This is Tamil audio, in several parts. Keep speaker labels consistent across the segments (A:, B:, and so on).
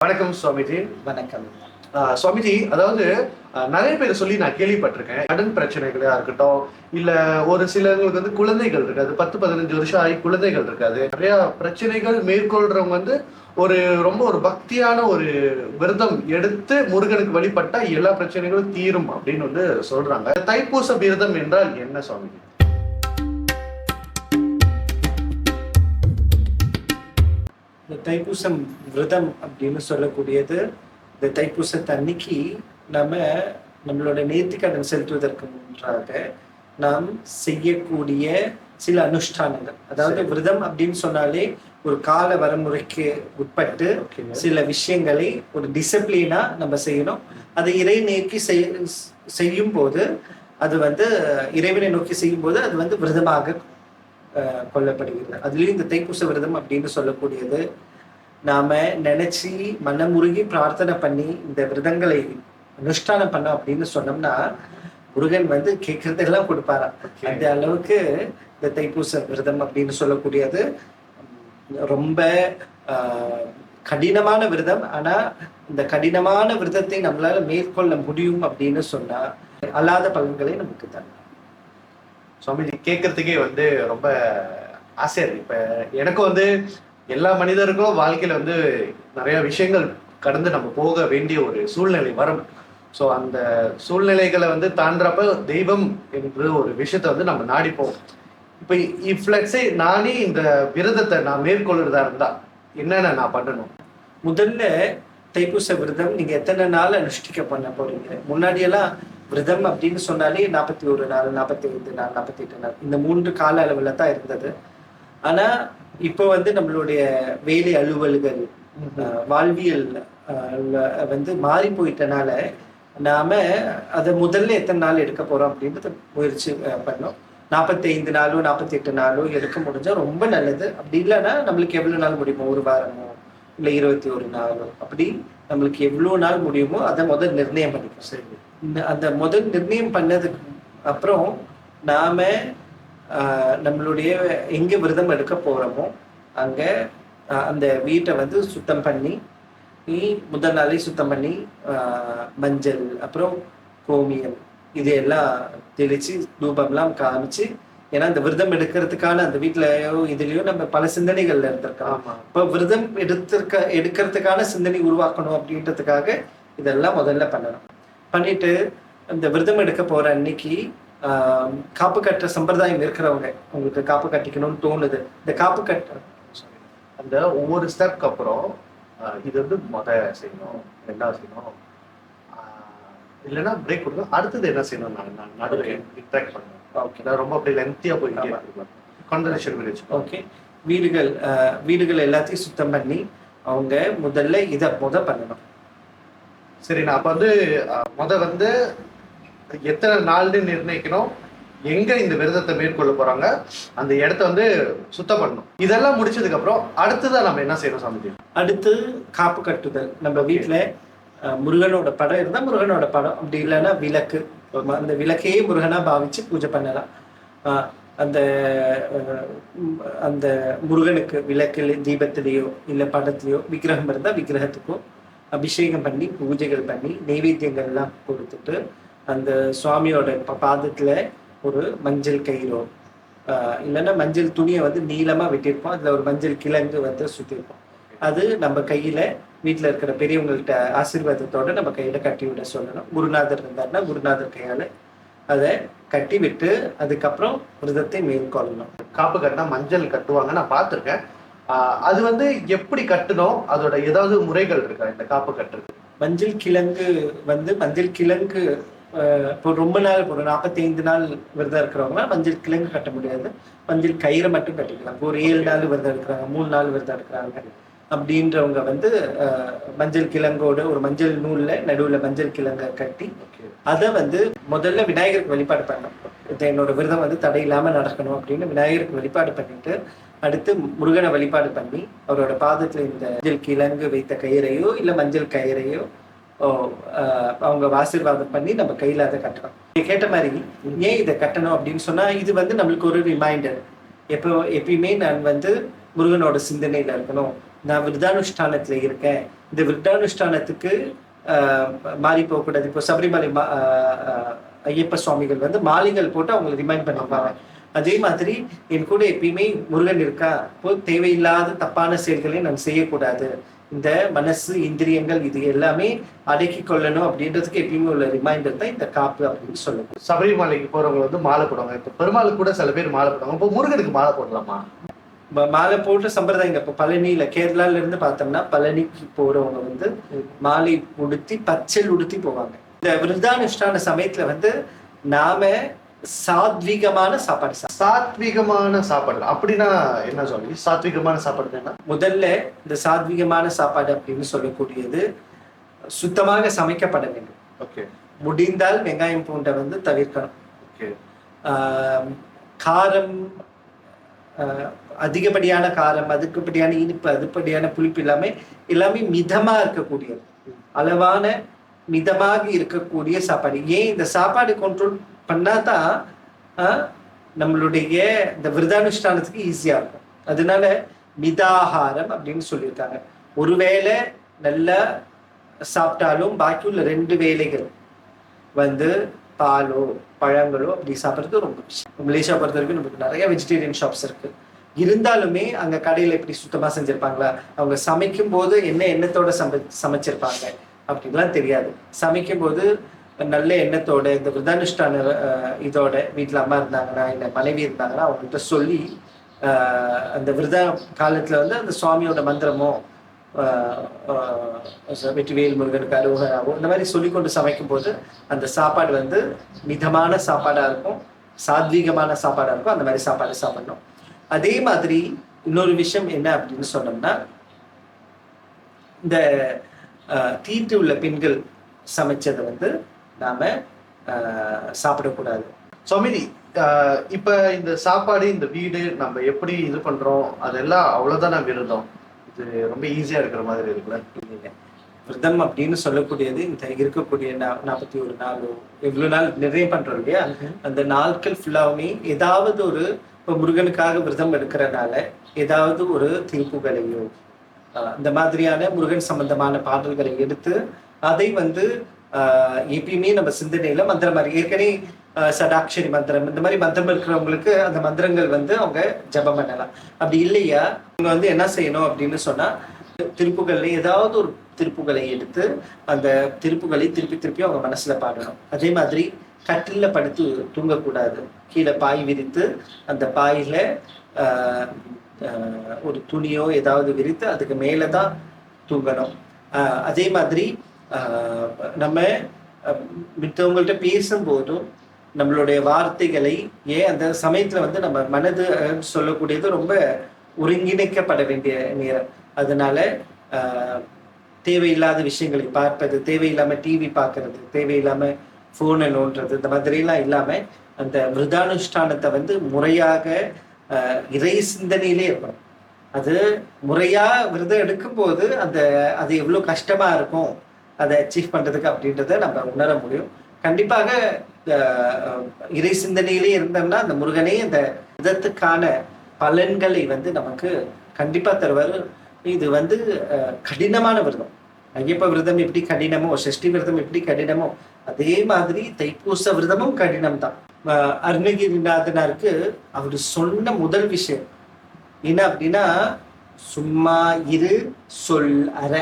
A: வணக்கம் சுவாமிஜி.
B: வணக்கம்.
A: சுவாமிஜி, அதாவது நிறைய பேர் சொல்லி நான் கேள்விப்பட்டிருக்கேன். கடன் பிரச்சனைகளா இருக்கட்டும், இல்ல ஒரு சிலருக்கு வந்து குழந்தைகள் இருக்காது, 10-15 வருஷம் ஆகி குழந்தைகள் இருக்காது. நிறைய பிரச்சனைகள் மேற்கொள்றவங்க வந்து ரொம்ப ஒரு பக்தியான ஒரு விரதம் எடுத்து முருகனுக்கு வழிபட்டா எல்லா பிரச்சனைகளும் தீரும் அப்படின்னு வந்து சொல்றாங்க. தைப்பூச விரதம் என்றால் என்ன சுவாமிஜி?
B: இந்த தைப்பூசம் விரதம் அப்படின்னு சொல்லக்கூடியது, இந்த தைப்பூசத்தன்னைக்கு நம்ம நம்மளோட நேர்த்திக்கடன் செலுத்துவதற்கு முன்பாக நாம் செய்யக்கூடிய சில அனுஷ்டானங்கள். அதாவது விரதம் அப்படின்னு சொன்னாலே ஒரு கால வரமுறைக்கு உட்பட்டு சில விஷயங்களை ஒரு டிசிப்ளினா நம்ம செய்யணும். அதை இறை நோக்கி செய்யும் போது அது வந்து இறைவனை நோக்கி செய்யும் போது அது வந்து விரதமாக கொல்லப்படுகிறது. அதுலயும் இந்த தைப்பூச விரதம் அப்படின்னு சொல்லக்கூடியது நாம நினைச்சு மனமுருகி பிரார்த்தனை பண்ணி இந்த விரதங்களை அனுஷ்டானம் பண்ணோம் அப்படின்னு சொன்னோம்னா முருகன் வந்து கேட்கறதெல்லாம் கொடுப்பாராம். அந்த அளவுக்கு இந்த தைப்பூச விரதம் அப்படின்னு சொல்லக்கூடியது ரொம்ப கடினமான விரதம். ஆனா இந்த கடினமான விரதத்தை நம்மளால மேற்கொள்ள முடியும் அப்படின்னு சொன்னா அல்லாத பலன்களை நமக்கு தரும்.
A: சுவாமிஜி, கேட்கறதுக்கே வந்து ரொம்ப ஆசையா இருக்கு. இப்ப எனக்கும் வந்து எல்லா மனிதருக்கும் வாழ்க்கையில வந்து நிறைய விஷயங்கள் கடந்து நம்ம போக வேண்டிய ஒரு சூழ்நிலை வரும். ஸோ அந்த சூழ்நிலைகளை வந்து தாண்டறப்ப தெய்வம் என்ற ஒரு விஷயத்த வந்து நம்ம நாடிப்போம். இப்ப இஃப்ளெக்ஸே நானே இந்த விரதத்தை நான் மேற்கொள்றதா இருந்தா என்னென்ன நான் பண்ணணும்?
B: முதல்ல தைப்பூச விரதம் நீங்க எத்தனை நாள் அனுஷ்டிக்க பண்ண போறீங்க? முன்னாடியெல்லாம் விரதம் அப்படின்னு சொன்னாலே 41 நாள், 45 நாள், 48 நாள் இந்த 3 கால அளவுல தான் இருந்தது. ஆனா இப்போ வந்து நம்மளுடைய வேலை அலுவல்கள், வாழ்வியல் வந்து மாறி போயிட்டனால நாம அதை முதல்ல எத்தனை நாள் எடுக்க போறோம் அப்படின்றத முயற்சி பண்ணோம். 45 நாளோ 48 நாளோ எடுக்க முடிஞ்சா ரொம்ப நல்லது. அப்படி இல்லைன்னா நம்மளுக்கு எவ்வளவு நாள் முடியுமோ, ஒரு வாரமோ இல்லை 21 நாளோ, அப்படி நம்மளுக்கு எவ்வளவு நாள் முடியுமோ அதை முதல் நிர்ணயம் பண்ணிக்கணும். சரி, அந்த முதல் நிர்ணயம் பண்ணதுக்கு அப்புறம் நாம நம்மளுடைய எங்க விரதம் எடுக்க போறோமோ அங்க அந்த வீட்டை வந்து சுத்தம் பண்ணி முதல் நாளே சுத்தம் பண்ணி மஞ்சள் அப்புறம் கோமியம் இதையெல்லாம் தெளிச்சு தூபம்லாம் காமிச்சு, ஏன்னா இந்த விரதம் எடுக்கிறதுக்கான அந்த வீட்டுலயோ இதுலயோ நம்ம பல சிந்தனைகள்ல இருந்திருக்கோம். இப்போ விரதம் எடுக்கிறதுக்கான சிந்தனை உருவாக்கணும் அப்படின்றதுக்காக இதெல்லாம் முதல்ல பண்ணணும். பண்ணிட்டு இந்த விரதம் எடுக்க போற அன்னைக்கு காப்பு கட்டுற சம்பிரதாயம் இருக்கிறவங்க, உங்களுக்கு காப்பு கட்டிக்கணும்னு தோணுது, இந்த காப்பு கட்ட
A: அந்த ஒவ்வொரு ஸ்டெப்க்கு அப்புறம் இது வந்து செய்யணும், ரெண்டாவது செய்யணும், இல்லைன்னா பிரேக் கொடுக்கணும், அடுத்தது என்ன செய்யணும், நான் நடுவில் இன்ட்ராக்ட் பண்ணுவேன். ஓகே, நான் ரொம்ப அப்படி லென்த்தியா போயிட்டே இருக்கேன். Conversation village.
B: ஓகே, வீடுகள் எல்லாத்தையும் சுத்தம் பண்ணி அவங்க முதல்ல இதை பண்ணணும்.
A: சரி, நான் அப்ப வந்து வந்து எத்தனை நாள்னு நிர்ணயிக்கணும், எங்க இந்த விரதத்தை மேற்கொள்ள போறாங்க, அந்த இடத்த வந்து சுத்தம் பண்ணணும். இதெல்லாம் முடிச்சதுக்கு அப்புறம் அடுத்ததான் நம்ம என்ன செய்யணும் சாமிஜி?
B: அடுத்து காப்பு கட்டுதல். நம்ம வீட்டுல முருகனோட படம் இருந்தா முருகனோட படம், அப்படி இல்லைன்னா விளக்கு, அந்த விளக்கையே முருகனா பாவிச்சு பூஜை பண்ணலாம். அந்த அந்த முருகனுக்கு விளக்குல தீபத்திலேயோ இல்லை படத்துலையோ விக்கிரகம் இருந்தா விக்கிரகத்துக்கோ அபிஷேகம் பண்ணி பூஜைகள் பண்ணி நெய்வேத்தியங்கள்லாம் கொடுத்துட்டு அந்த சுவாமியோட பாதத்துல ஒரு மஞ்சள் கயிறோ இல்லைன்னா மஞ்சள் துணியை வந்து நீளமா வெட்டியிருப்போம், அதுல ஒரு மஞ்சள் கிழங்கு வந்து சுத்திருப்போம். அது நம்ம கையில வீட்டுல இருக்கிற பெரியவங்கள்ட்ட ஆசீர்வாதத்தோட நம்ம கையில கட்டி விட சொல்லணும். குருநாதர் இருந்தாருன்னா குருநாதர் கையால அதை கட்டி விட்டு அதுக்கப்புறம் விரதத்தை மேற்கொள்ளணும்.
A: காப்பு கட்டினா மஞ்சள் கட்டுவாங்க, நான் பார்த்துருக்கேன். அது வந்து எப்படி கட்டணும், அதோட ஏதாவது முறைகள் இருக்கா இந்த காப்பு கட்டுறது?
B: மஞ்சள் கிழங்கு இப்போ ரொம்ப நாள், ஒரு 45 நாள் விரதம் இருக்கிறவங்க மஞ்சள் கிழங்கு கட்ட முடியாது, மஞ்சள் கயிறை மட்டும் கட்டிக்கலாம். ஒரு 7 நாள் விரதம் இருக்கிறாங்க, 3 நாள் விரதம் இருக்கிறாங்க அப்படின்றவங்க வந்து மஞ்சள் கிழங்கோட ஒரு மஞ்சள் நூல்ல நடுவுல மஞ்சள் கிழங்க கட்டி அதை வந்து முதல்ல விநாயகருக்கு வழிபாடு பண்ணணும். என்னோட விரதம் வந்து தடையில்லாம நடக்கணும் அப்படின்னு விநாயகருக்கு வழிபாடு பண்ணிட்டு அடுத்து முருகனை வழிபாடு பண்ணி அவரோட பாதத்துல இந்த மஞ்சள் கிழங்கு வைத்த கயிறையோ இல்லை மஞ்சள் கயிறையோ அவங்க ஆசீர்வாதம் பண்ணி நம்ம கையில அதை கட்டணும். கேட்ட மாதிரி ஏன் இதை கட்டணும் அப்படின்னு சொன்னா இது வந்து நம்மளுக்கு ஒரு ரிமைண்டர். எப்பயுமே நான் வந்து முருகனோட சிந்தனையில இருக்கணும், நான் விரதானுஷ்டானத்துல இருக்கேன், இந்த விரதானுஷ்டானத்துக்கு மாறி போகக்கூடாது. இப்போ சபரிமலை ஐயப்ப சுவாமிகள் வந்து மாலைகள் போட்டு அவங்களை ரிமைண்ட் பண்ணிருப்பாங்க. அதே மாதிரி என் கூட எப்பயுமே முருகன் இருக்கா, இப்போ தேவையில்லாத தப்பான செயல்களை நான் செய்யக்கூடாது, இந்த மனசு இந்திரியங்கள் இது எல்லாமே அடக்கி கொள்ளணும் அப்படின்றதுக்கு எப்பயுமே உள்ள ரிமைண்டர் தான் இந்த காப்பு அப்படின்னு சொல்லுது.
A: சபரிமலைக்கு போறவங்க வந்து மாலை போடுவாங்க. இப்ப பெருமாளுக்கு கூட சில பேர் மாலை போடுவாங்க. இப்போ முருகனுக்கு மாலை போடலாமா?
B: மாலை போட்டு சம்பிரதாயம். இப்போ பழனியில கேரளால இருந்து பார்த்தோம்னா பழனிக்கு போறவங்க வந்து மாலை உடுத்தி பச்சல் உடுத்தி போவாங்க. இந்த விருதானுஷ்டான சமயத்துல வந்து நாம சாத்வீகமான சாப்பாடு
A: சாத்வீகமான சாப்பாடு அப்படின்னா என்ன சொல்லி? சாத்வீகமான சாப்பாடு என்ன?
B: முதல்ல இந்த சாத்வீகமான சாப்பாடு அப்படின்னு சொல்லக்கூடியது சுத்தமாக சமைக்கப்பட வேண்டும்.
A: ஓகே.
B: முடிந்தால் வெங்காயம் பூண்டை வந்து தவிர்க்கணும்.
A: ஓகே.
B: காரம், அதிகப்படியான காரம், அதிகப்படியான இனிப்பு, அதிகப்படியான புளிப்பு எல்லாமே மிதமா இருக்கக்கூடியது, அளவான மிதமாக இருக்கக்கூடிய சாப்பாடு. ஏன் இந்த சாப்பாடு கண்ட்ரோல் பண்ணாதான் நம்மளுடைய இந்த விரதானுஷ்டானத்துக்கு ஈஸியா இருக்கும். அதனால மிதாகாரம் அப்படின்னு சொல்லியிருக்காங்க. ஒருவேளை நல்லா சாப்பிட்டாலும் பாக்கி உள்ள 2 வேளைகள் வந்து பாலோ பழங்களோ அப்படி சாப்பிட்றது ரொம்ப விஷயம். மலேசியா பொறுத்த வரைக்கும் நமக்கு நிறைய வெஜிடேரியன் ஷாப்ஸ் இருக்கு. இருந்தாலுமே அங்க கடையில எப்படி சுத்தமா செஞ்சிருப்பாங்களா, அவங்க சமைக்கும் போது என்ன எண்ணத்தோட சமைச்சிருப்பாங்க அப்படின்லாம் தெரியாது. சமைக்கும் போது நல்ல எண்ணத்தோட இந்த விரதானுஷ்டான இதோட வீட்டுல அம்மா இருந்தாங்கன்னா இல்ல மனைவி இருந்தாங்கன்னா அவங்கள்ட்ட சொல்லி அந்த விரத காலத்துல வந்து அந்த சுவாமியோட மந்திரமோ வெற்றிவேல் முருகனுக்கு அரோகராவோ இந்த மாதிரி சொல்லிக்கொண்டு சமைக்கும் போது அந்த சாப்பாடு வந்து மிதமான சாப்பாடா இருக்கும், சாத்வீகமான சாப்பாடா இருக்கும். அந்த மாதிரி சாப்பாடு சாப்பிடணும். அதே மாதிரி இன்னொரு விஷயம் என்ன அப்படின்னு சொன்னோம்னா, இந்த தீட்டு உள்ள பெண்கள் சமைச்சதை வந்து நாம சாப்பிடக்கூடாது.
A: சுவாமிஜி, இப்ப இந்த சாப்பாடு, இந்த வீடு நம்ம எப்படி இது பண்றோம் அதெல்லாம் அவ்வளவுதான் நான் விருந்தோம். இது ரொம்ப ஈஸியா இருக்கிற மாதிரி இருக்குல்ல?
B: இல்லை, விரதம் அப்படின்னு சொல்லக்கூடியது இந்த இருக்கக்கூடிய 41 நாளோ எவ்வளவு நாள் நிறைய பண்றோம் இல்லையா, அந்த நாட்கள் ஃபுல்லாவுமே ஏதாவது ஒரு, இப்போ முருகனுக்காக விரதம் எடுக்கிறனால ஏதாவது ஒரு திருப்புகளையோ இந்த மாதிரியான முருகன் சம்பந்தமான பாடல்களை எடுத்து அதை வந்து எப்பயுமே நம்ம சிந்தனையில மந்திரம் மாதிரி ஏற்கனவே சடாட்சரி மந்திரம் இந்த மாதிரி மந்திரம் இருக்கிறவங்களுக்கு அந்த மந்திரங்கள் வந்து அவங்க ஜபம் பண்ணலாம். அப்படி இல்லையா அவங்க வந்து என்ன செய்யணும் அப்படின்னு சொன்னா, திருப்புகள்ல ஏதாவது ஒரு திருப்புகளை எடுத்து அந்த திருப்புகளை திருப்பி திருப்பி அவங்க மனசுல பாடணும். அதே மாதிரி கட்டில படுத்து தூங்கக்கூடாது, கீழே பாய் விரித்து அந்த பாயில ஒரு துணியோ ஏதாவது விரித்து அதுக்கு மேலதான் தூங்கணும். அதே மாதிரி நம்ம மித்தவங்கள்ட்ட பேசும்போதும் நம்மளுடைய வார்த்தைகளை அந்த சமயத்துல வந்து நம்ம மனது சொல்லக்கூடியது ரொம்ப ஒருங்கிணைக்கப்பட வேண்டிய நேரம். அதனால தேவையில்லாத விஷயங்களை பார்ப்பது, தேவையில்லாம டிவி பார்க்கறது, தேவையில்லாம போனை நோண்டுறது, இந்த மாதிரிலாம் இல்லாம அந்த விரதானுஷ்டானத்தை வந்து முறையாக இறை சிந்தனையிலே இருக்கணும். அது முறையா விரதம் எடுக்கும் போது அது எவ்வளவு கஷ்டமா இருக்கும் அதை அச்சீவ் பண்றதுக்கு அப்படின்றத நம்ம உணர முடியும். கண்டிப்பாக இறை சிந்தனையிலே இருந்தோம்னா அந்த முருகனே அந்த விதத்துக்கான பலன்களை வந்து நமக்கு கண்டிப்பா தருவாரு. இது வந்து கடினமான விரதம். ஐயப்ப விரதம் எப்படி கடினமோ, சஷ்டி விரதம் எப்படி கடினமோ, அதே மாதிரி தைப்பூச விரதமும் கடினம் தான். அருணகிரிநாதனாருக்கு அவர் சொன்ன முதல் விஷயம் என்ன அப்படின்னா, சும்மா இரு சொல் அற.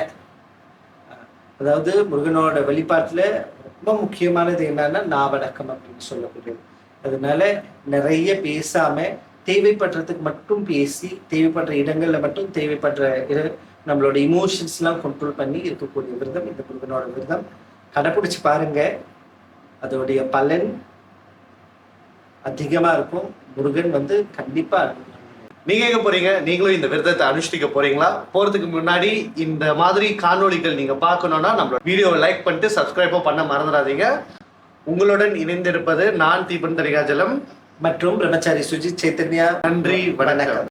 B: அதாவது முருகனோட வெளிப்பாட்டுல ரொம்ப முக்கியமானது என்னன்னா நாவடக்கம் அப்படின்னு சொல்லக்கூடியது. அதனால நிறைய பேசாம தேவைப்படுறதுக்கு மட்டும் பேசி, தேவைப்படுற இடங்கள்ல மட்டும் தேவைப்படுற நம்மளோட இமோஷன்ஸ் எல்லாம் கண்ட்ரோல் பண்ணி இருக்கக்கூடிய விரதம் இந்த முருகனோட விரதம். கடைப்பிடிச்சு பாருங்க, அதோடைய பலன் அதிகமா இருக்கும். முருகன் வந்து கண்டிப்பா
A: நீங்க எங்க போறீங்க? நீங்களும் இந்த விரதத்தை அனுஷ்டிக்க போறீங்களா? போறதுக்கு முன்னாடி இந்த மாதிரி காணொளிகள் நீங்க பார்க்கணும்னா நம்மளோட வீடியோவை லைக் பண்ணிட்டு சப்ஸ்கிரைபும் பண்ண மறந்துடாதீங்க. உங்களுடன் இணைந்திருப்பது நான் தீபன் தரிகாஜலம்
B: மற்றும் பிரம்மச்சாரி சுஜித் சைத்தன்யா.
A: நன்றி, வணக்கம்.